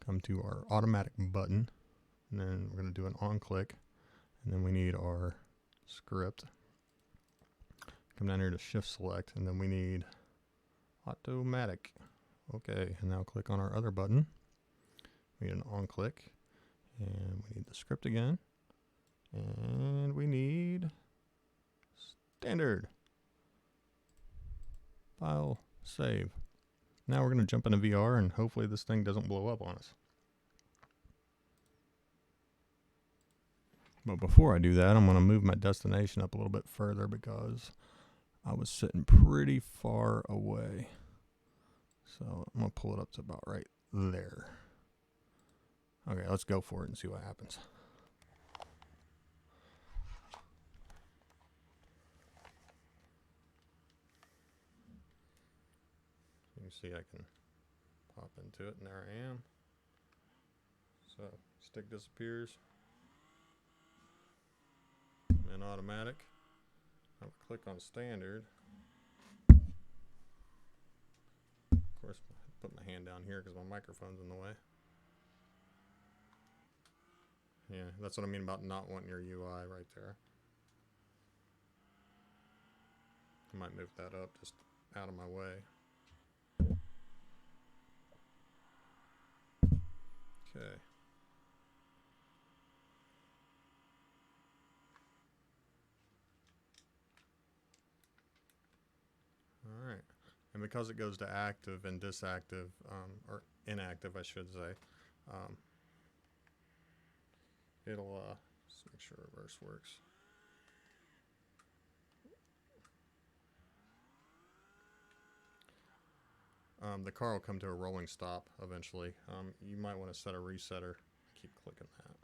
come to our automatic button, and then we're going to do an on click, and then we need our script. come down here to shift select, and then we need automatic. Okay, and now click on our other button. We need an on click, and we need the script again, and we need standard. File, save. Now we're going to jump into VR, and hopefully this thing doesn't blow up on us. But before I do that, I'm going to move my destination up a little bit further because I was sitting pretty far away. So I'm going to pull it up to about right there. Okay, let's go for it and see what happens. You can see I can pop into it, and there I am. So stick disappears. And automatic. I'll click on standard. Of course, put my hand down here because my microphone's in the way. Yeah, that's what I mean about not wanting your UI right there. I might move that up just out of my way. Okay. Alright, and because it goes to active and disactive, or inactive I should say, it'll, let's make sure reverse works. The car will come to a rolling stop eventually. You might want to set a resetter. Keep clicking that.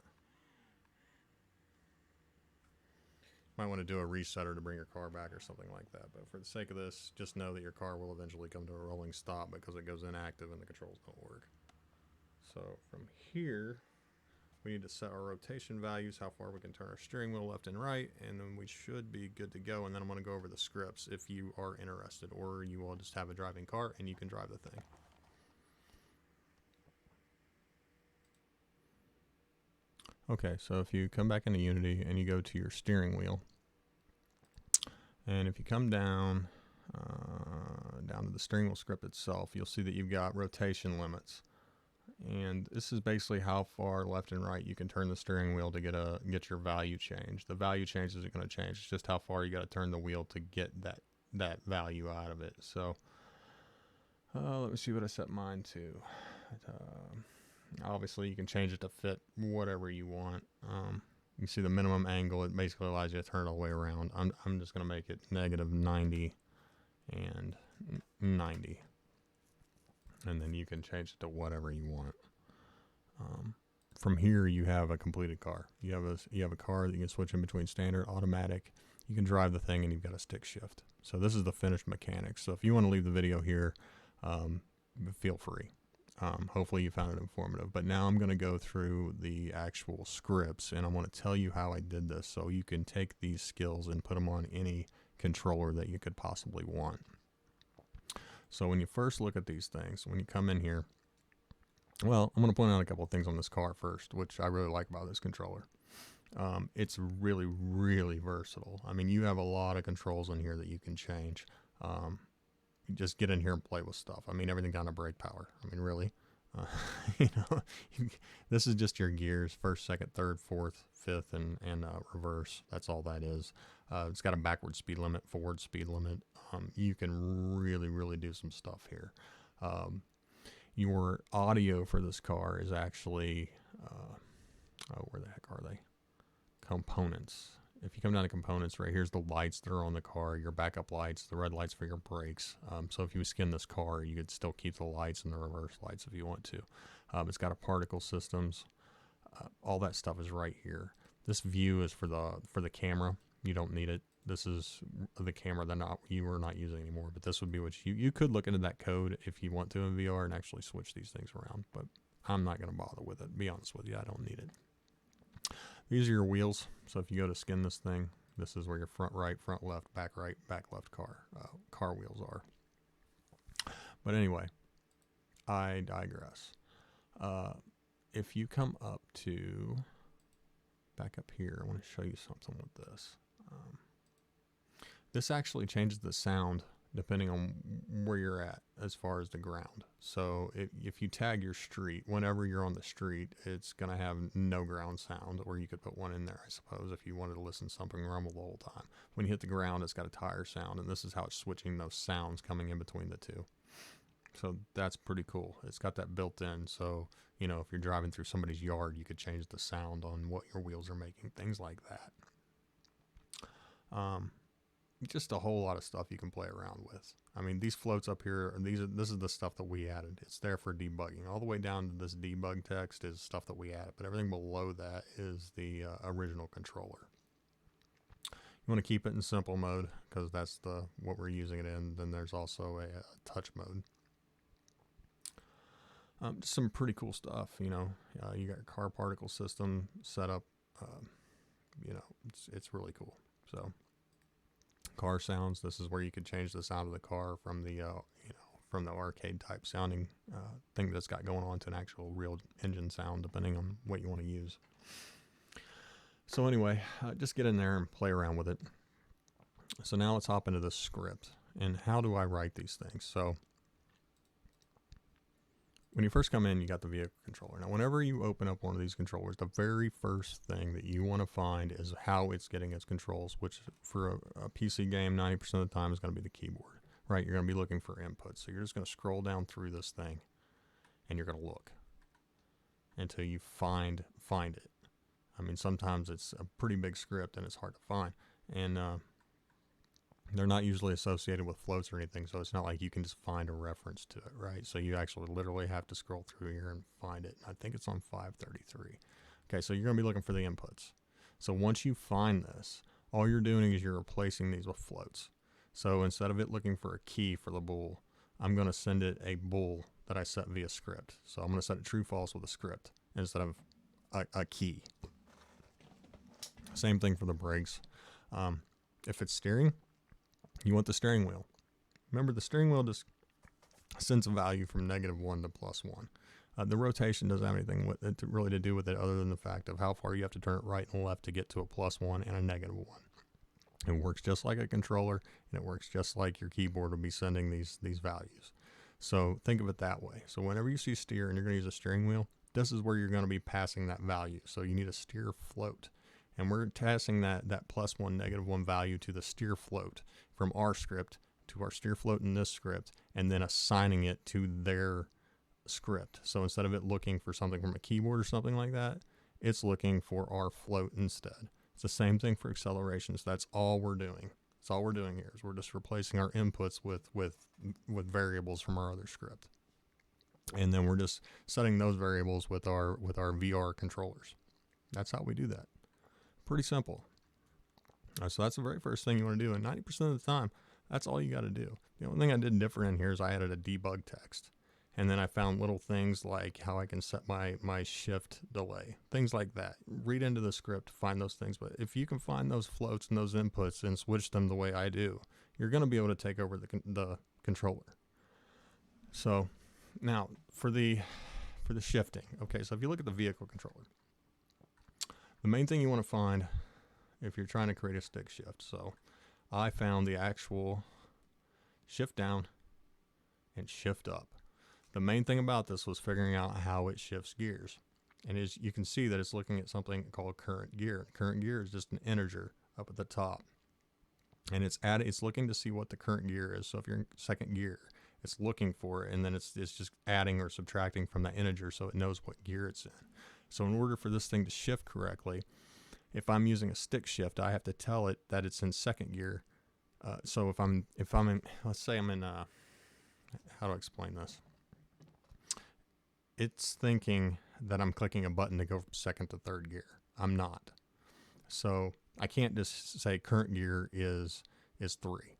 Might want to do a resetter to bring your car back or something like that, but for the sake of this, just know that your car will eventually come to a rolling stop because it goes inactive and the controls don't work. So from here, we need to set our rotation values, how far we can turn our steering wheel left and right, and then we should be good to go. And then I'm going to go over the scripts if you are interested, or you will just have a driving car and you can drive the thing. Okay, so if you come back into Unity and you go to your steering wheel, and if you come down to the steering wheel script itself, you'll see that you've got rotation limits. And this is basically how far left and right you can turn the steering wheel to get your value change. The value change isn't going to change. It's just how far you got to turn the wheel to get that value out of it. So let me see what I set mine to. Obviously, you can change it to fit whatever you want. You see the minimum angle. It basically allows you to turn it all the way around. I'm just going to make it negative 90 and 90. And then you can change it to whatever you want. From here, you have a completed car. You have a car that you can switch in between standard, automatic. You can drive the thing, and you've got a stick shift. So this is the finished mechanics. So if you want to leave the video here, feel free. Hopefully you found it informative. But now I'm going to go through the actual scripts, and I want to tell you how I did this so you can take these skills and put them on any controller that you could possibly want. So when you first look at these things, when you come in here, well, I'm going to point out a couple of things on this car first, which I really like about this controller. It's really, really versatile. I mean, you have a lot of controls in here that you can change. You just get in here and play with stuff. I mean, everything down to brake power. I mean, really. This is just your gears, first, second, third, fourth, fifth, and reverse. That's all that is. It's got a backward speed limit, forward speed limit. You can really, really do some stuff here. Your audio for this car is actually, where the heck are they? Components. If you come down to components, right here's the lights that are on the car, your backup lights, the red lights for your brakes. So if you skin this car, you could still keep the lights and the reverse lights if you want to. It's got a particle systems. All that stuff is right here. This view is for the camera. You don't need it. This is the camera that you are not using anymore, but this would be what you could look into that code if you want to in VR and actually switch these things around, but I'm not going to bother with it. To be honest with you, I don't need it. These are your wheels. So if you go to skin this thing, this is where your front right, front left, back left car wheels are. But anyway, I digress. If you come up to back up here, I want to show you something with this. this actually changes the sound depending on where you're at as far as the ground. So if you tag your street, whenever you're on the street, it's going to have no ground sound, or you could put one in there, I suppose, if you wanted to listen to something rumble the whole time. When you hit the ground, it's got a tire sound, and this is how it's switching those sounds coming in between the two. So that's pretty cool. It's got that built in, so you know, if you're driving through somebody's yard, you could change the sound on what your wheels are making, things like that. Just a whole lot of stuff you can play around with. I mean, these floats up here, this is the stuff that we added. It's there for debugging. All the way down to this debug text is stuff that we added, but everything below that is the original controller. You want to keep it in simple mode because that's what we're using it in. Then there's also a touch mode. Just some pretty cool stuff, you know. You got your car particle system set up. You know, it's really cool. So, car sounds. This is where you could change the sound of the car from the from the arcade type sounding thing that's got going on to an actual real engine sound, depending on what you want to use. So anyway, just get in there and play around with it. So now let's hop into the script. And how do I write these things? So when you first come in, you got the vehicle controller. Now, whenever you open up one of these controllers, the very first thing that you want to find is how it's getting its controls, which for a PC game, 90% of the time is going to be the keyboard, right? You're going to be looking for inputs. So you're just going to scroll down through this thing, and you're going to look until you find it. I mean, sometimes it's a pretty big script, and it's hard to find. And they're not usually associated with floats or anything, so it's not like you can just find a reference to it, right? So you actually literally have to scroll through here and find it. I think it's on 533. Okay, so you're going to be looking for the inputs. So once you find this, all you're doing is you're replacing these with floats. So instead of it looking for a key for the bool, I'm going to send it a bool that I set via script. So I'm going to set it true false with a script instead of a key. Same thing for the brakes. If it's steering, you want the steering wheel. Remember, the steering wheel just sends a value from -1 to +1. The rotation doesn't have anything with it really to do with it other than the fact of how far you have to turn it right and left to get to a +1 and a -1. It works just like a controller, and it works just like your keyboard will be sending these values. So think of it that way. So whenever you see steer and you're going to use a steering wheel, this is where you're going to be passing that value. So you need a steer float. And we're passing that +1, -1 value to the steer float from our script to our steer float in this script, and then assigning it to their script. So instead of it looking for something from a keyboard or something like that, it's looking for our float instead. It's the same thing for acceleration. So that's all we're doing. That's all we're doing here is we're just replacing our inputs with variables from our other script. And then we're just setting those variables with our VR controllers. That's how we do that. Pretty simple. So that's the very first thing you want to do, and 90% of the time, that's all you got to do. The only thing I did different in here is I added a debug text, and then I found little things like how I can set my shift delay, things like that. Read into the script, find those things, but if you can find those floats and those inputs and switch them the way I do, you're going to be able to take over the controller. So now for the shifting, okay, so if you look at the vehicle controller, the main thing you want to find if you're trying to create a stick shift. So I found the actual shift down and shift up. The main thing about this was figuring out how it shifts gears. And as you can see that it's looking at something called current gear. Current gear is just an integer up at the top. And it's looking to see what the current gear is. So if you're in second gear, it's looking for it, and then it's just adding or subtracting from that integer so it knows what gear it's in. So in order for this thing to shift correctly, if I'm using a stick shift, I have to tell it that it's in second gear. So if I'm in, let's say I'm in, how do I explain this? It's thinking that I'm clicking a button to go from second to third gear. I'm not. So I can't just say current gear is 3.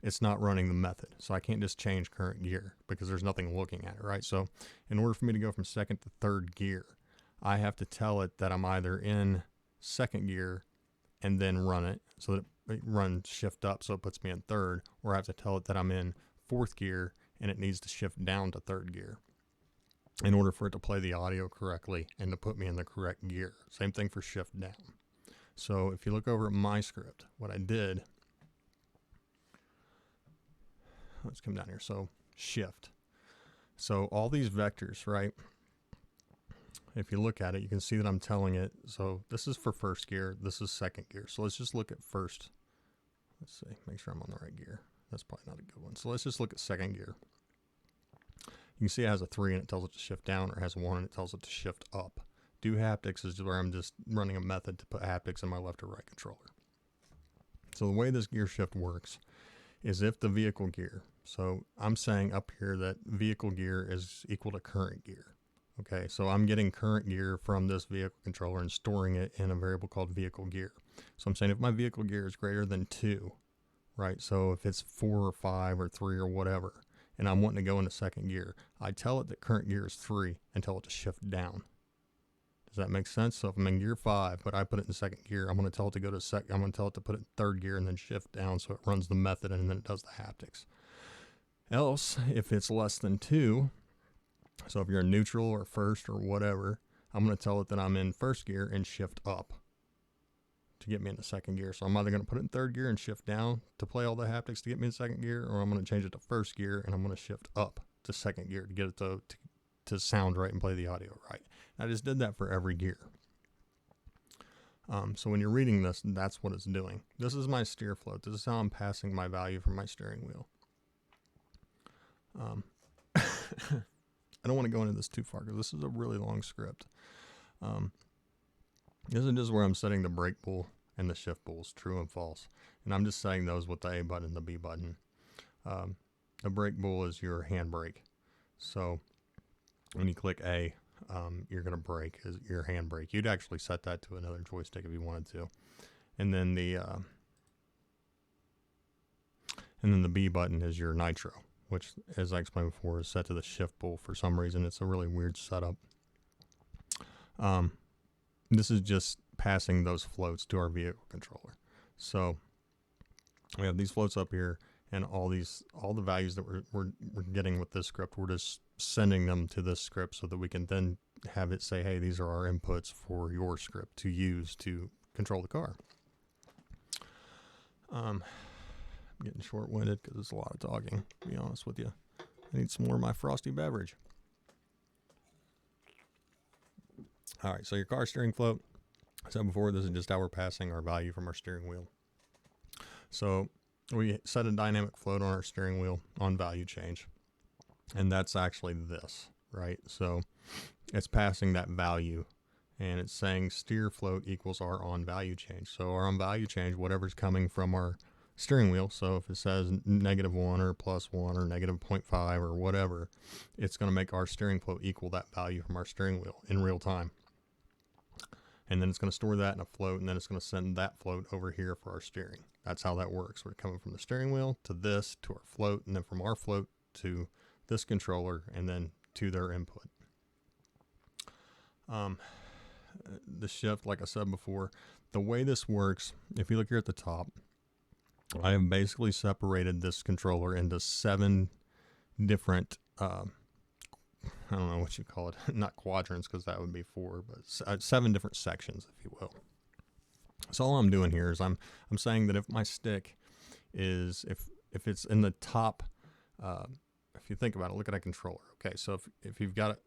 It's not running the method. So I can't just change current gear because there's nothing looking at it, right? So in order for me to go from second to third gear, I have to tell it that I'm either in second gear and then run it so that it runs shift up so it puts me in third, or I have to tell it that I'm in fourth gear and it needs to shift down to third gear in order for it to play the audio correctly and to put me in the correct gear. Same thing for shift down. So if you look over at my script, what I did let's come down here. So shift. So all these vectors, right? If you look at it, you can see that I'm telling it. So this is for first gear. This is second gear. So let's just look at first. Let's see, make sure I'm on the right gear. That's probably not a good one. So let's just look at second gear. You can see it has a 3 and it tells it to shift down, or it has a 1 and it tells it to shift up. Do haptics is where I'm just running a method to put haptics in my left or right controller. So the way this gear shift works is if the vehicle gear, so I'm saying up here that vehicle gear is equal to current gear. Okay, so I'm getting current gear from this vehicle controller and storing it in a variable called vehicle gear. So I'm saying if my vehicle gear is greater than 2, right? So if it's 4 or 5 or 3 or whatever, and I'm wanting to go into second gear, I tell it that current gear is 3 and tell it to shift down. Does that make sense? So if I'm in gear 5, but I put it in second gear, I'm going to tell it to go to I'm going to tell it to put it in third gear and then shift down, so it runs the method and then it does the haptics. Else, if it's less than 2, so if you're in neutral or first or whatever, I'm going to tell it that I'm in first gear and shift up to get me into second gear. So I'm either going to put it in third gear and shift down to play all the haptics to get me in second gear, or I'm going to change it to first gear and I'm going to shift up to second gear to get it to sound right and play the audio right. I just did that for every gear. So when you're reading this, that's what it's doing. This is my steer float. This is how I'm passing my value from my steering wheel. I don't want to go into this too far because this is a really long script. This is just where I'm setting the brake pull and the shift pulls, true and false. And I'm just setting those with the A button and the B button. The brake pull is your hand brake. So when you click A, you're going to brake, is your hand brake. You'd actually set that to another joystick if you wanted to. And then the B button is your nitro, which, as I explained before, is set to the shift pull. For some reason, it's a really weird setup. This is just passing those floats to our vehicle controller. So we have these floats up here, and all the values that we're getting with this script, we're just sending them to this script so that we can then have it say, hey, these are our inputs for your script to use to control the car. I'm getting short-winded because it's a lot of talking, to be honest with you. I need some more of my frosty beverage. All right, so your car steering float. I said before, this is just how we're passing our value from our steering wheel. So we set a dynamic float on our steering wheel on value change. And that's actually this, right? So it's passing that value, and it's saying steer float equals our on value change. So our on value change, whatever's coming from our steering wheel. So if it says -1 or +1 or -0.5 or whatever, it's going to make our steering float equal that value from our steering wheel in real time. And then it's going to store that in a float, and then it's going to send that float over here for our steering. That's how that works. We're coming from the steering wheel to this, to our float, and then from our float to this controller, and then to their input. The shift, like I said before, the way this works, if you look here at the top, I have basically separated this controller into 7 different, I don't know what you call it, not quadrants, because that would be 4, but 7 different sections, if you will. So all I'm doing here is I'm saying that if my stick is, if it's in the top, if you think about it, look at a controller. Okay, so if you've got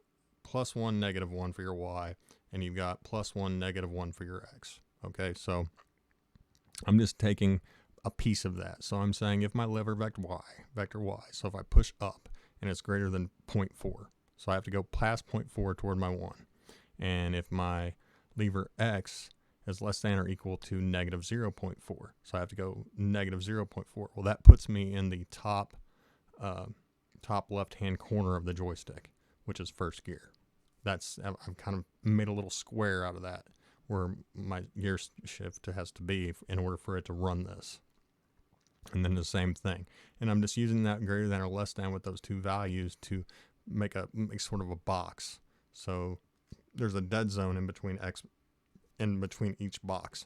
+1, -1 for your Y, and you've got +1, -1 for your X. Okay, so I'm just taking a piece of that. So I'm saying if my lever vector Y, so if I push up and it's greater than 0.4, so I have to go past 0.4 toward my 1. And if my lever X is less than or equal to -0.4, so I have to go -0.4. Well, that puts me in the top left-hand corner of the joystick, which is first gear. I've kind of made a little square out of that where my gear shift has to be in order for it to run this. And then the same thing. And I'm just using that greater than or less than with those 2 values to make sort of a box. So there's a dead zone in between each box.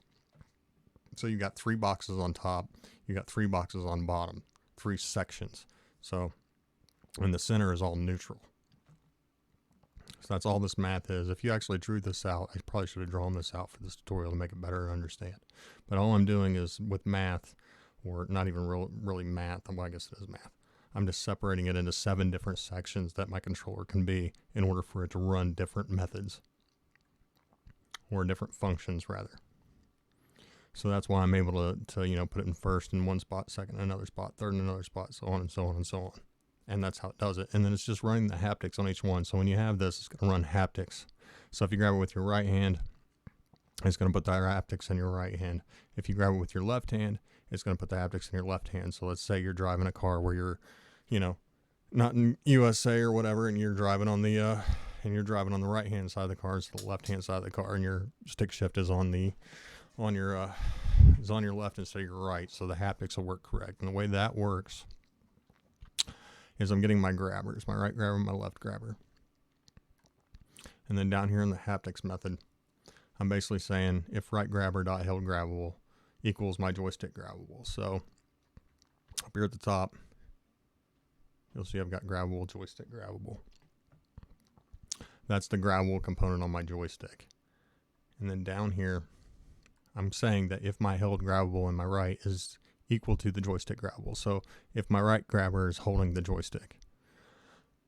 So you got 3 boxes on top, you got 3 boxes on bottom, 3 sections. So, and the center is all neutral. So that's all this math is. If you actually drew this out, I probably should have drawn this out for this tutorial to make it better to understand. But all I'm doing is with math, or not even really math, well, I guess it is math. I'm just separating it into 7 different sections that my controller can be in order for it to run different methods, or different functions rather. So that's why I'm able to you know, put it in first in one spot, second in another spot, third in another spot, so on and so on and so on. And that's how it does it. And then it's just running the haptics on each one. So when you have this, it's going to run haptics. So if you grab it with your right hand, it's going to put the haptics in your right hand. If you grab it with your left hand, it's going to put the haptics in your left hand. So let's say you're driving a car where you're, you know, not in USA or whatever, and you're driving on the right hand side of the car, it's the left hand side of the car, and your stick shift is on your left instead of your right. So the haptics will work correct. And the way that works is I'm getting my grabbers, my right grabber, my left grabber. And then down here in the haptics method, I'm basically saying if right grabber dot held grabbable equals my joystick grabbable. So up here at the top, you'll see I've got grabbable, joystick grabbable. That's the grabbable component on my joystick. And then down here, I'm saying that if my held grabbable in my right is equal to the joystick grabbable. So if my right grabber is holding the joystick.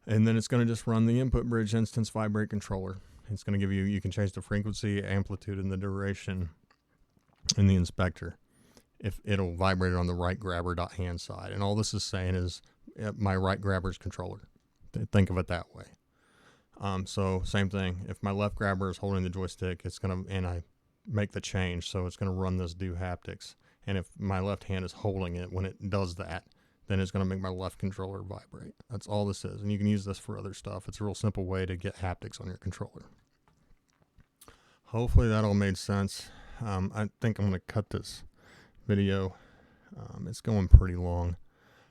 And then it's going to just run the input bridge instance vibrate controller. It's going to give you, you can change the frequency, amplitude, and the duration in the inspector. If it'll vibrate it on the right grabber dot hand side. And all this is saying is my right grabber's controller. Think of it that way. So same thing. If my left grabber is holding the joystick, it's going to, and I make the change, so it's going to run this do haptics. And if my left hand is holding it when it does that, then it's going to make my left controller vibrate. That's all this is. And you can use this for other stuff. It's a real simple way to get haptics on your controller. Hopefully that all made sense. I think I'm going to cut this video. It's going pretty long.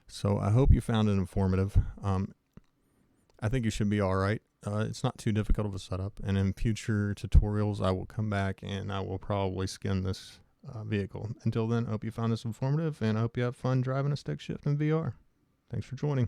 So I hope you found it informative. I think you should be all right. It's not too difficult of a setup. And in future tutorials, I will come back and I will probably skin this vehicle. Until then, I hope you found this informative, and I hope you have fun driving a stick shift in VR. Thanks for joining.